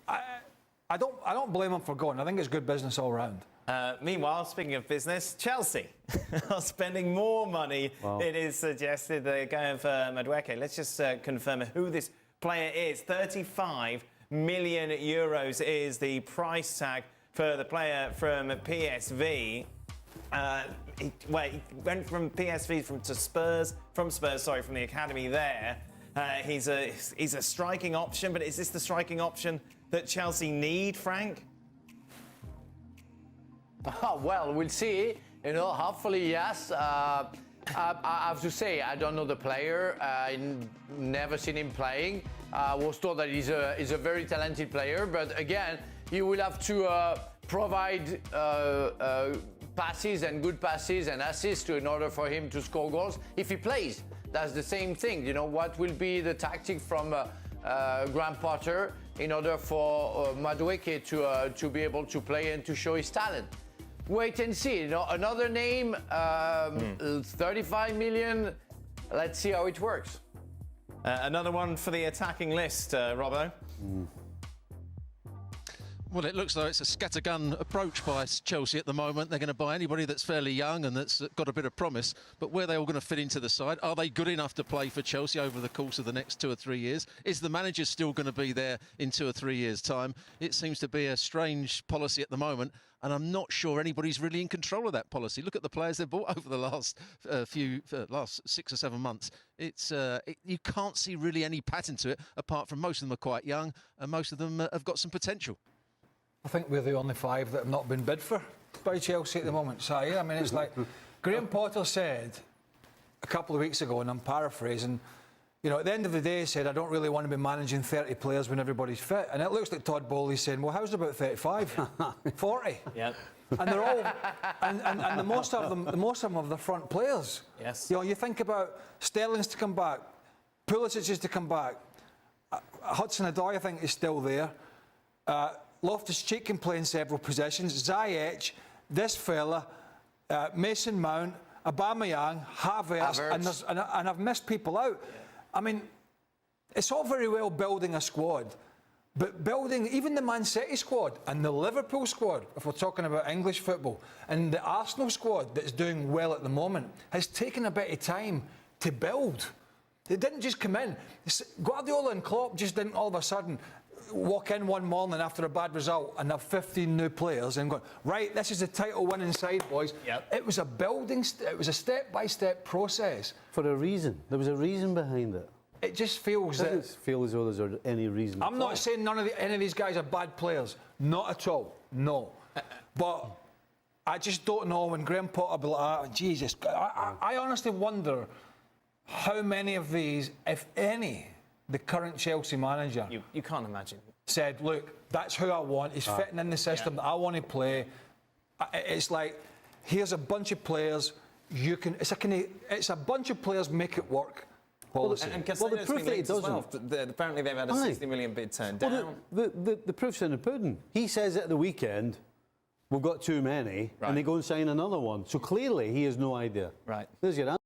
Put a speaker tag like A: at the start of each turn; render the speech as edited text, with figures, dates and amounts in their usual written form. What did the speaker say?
A: I don't blame him for going. I think it's good business all round.
B: Meanwhile, speaking of business, Chelsea are spending more money.
C: Wow.
B: It is suggested they're going for Madueke. Let's just confirm who this player is. 35 million euros is the price tag for the player from PSV. He went from PSV from the academy there. He's a striking option, but is this the striking option that Chelsea need, Frank?
D: Well, we'll see. You know, hopefully, yes. I have to say, I don't know the player. I never seen him playing. I was told that he's a very talented player, but again, you will have to provide passes and good passes and assists in order for him to score goals if he plays. That's the same thing. You know, what will be the tactic from Graham Potter in order for Madueke to be able to play and to show his talent? Wait and see. You know, another name, 35 million. Let's see how it works.
B: Another one for the attacking list, Robbo.
E: Well, it looks like it's a scattergun approach by Chelsea at the moment. They're going to buy anybody that's fairly young and that's got a bit of promise. But where are they all going to fit into the side? Are they good enough to play for Chelsea over the course of the next 2 or 3 years? Is the manager still going to be there in 2 or 3 years' time? It seems to be a strange policy at the moment, and I'm not sure anybody's really in control of that policy. Look at the players they've bought over the last last 6 or 7 months. You can't see really any pattern to it, apart from most of them are quite young and most of them have got some potential.
A: I think we're the only 5 that have not been bid for by Chelsea at the moment. So, yeah, I mean, it's like Graham Potter said a couple of weeks ago, and I'm paraphrasing, you know, at the end of the day, he said, I don't really want to be managing 30 players when everybody's fit. And it looks like Todd Boehly saying, well, how's about 35? 40?
B: Yep.
A: And they're all, and the most of them are the front players.
B: Yes.
A: You know, you think about Sterling's to come back, Pulisic is to come back, Hudson-Odoi, I think, is still there. Loftus-Cheek can play in several positions. Ziyech, this fella, Mason Mount, Aubameyang, Havertz. And I've missed people out. Yeah. I mean, it's all very well building a squad, but building even the Man City squad and the Liverpool squad, if we're talking about English football, and the Arsenal squad that's doing well at the moment, has taken a bit of time to build. It didn't just come in. Guardiola and Klopp just didn't all of a sudden walk in one morning after a bad result and have 15 new players and go, right, this is a title-winning side, boys.
B: Yep.
A: It was a step-by-step process.
C: For a reason. There was a reason behind it.
A: It just feels
C: It doesn't feel as though there's any reason.
A: I'm not saying any of these guys are bad players. Not at all. No. But I just don't know when Graham Potter be like, oh, Jesus. I honestly wonder how many of these, if any, the current Chelsea manager
B: You can't imagine.
A: said, look, that's who I want. He's fitting in the system that I want to play. It's like, here's a bunch of players. It's a bunch of players, make it work. Policy.
B: And
C: well, the proof that it doesn't.
B: well. Apparently they've had a 60 million bid turned down.
C: Well, the proof's in the pudding. He says at the weekend, we've got too many, and they go and sign another one. So clearly he has no idea.
B: Right.
C: There's your answer.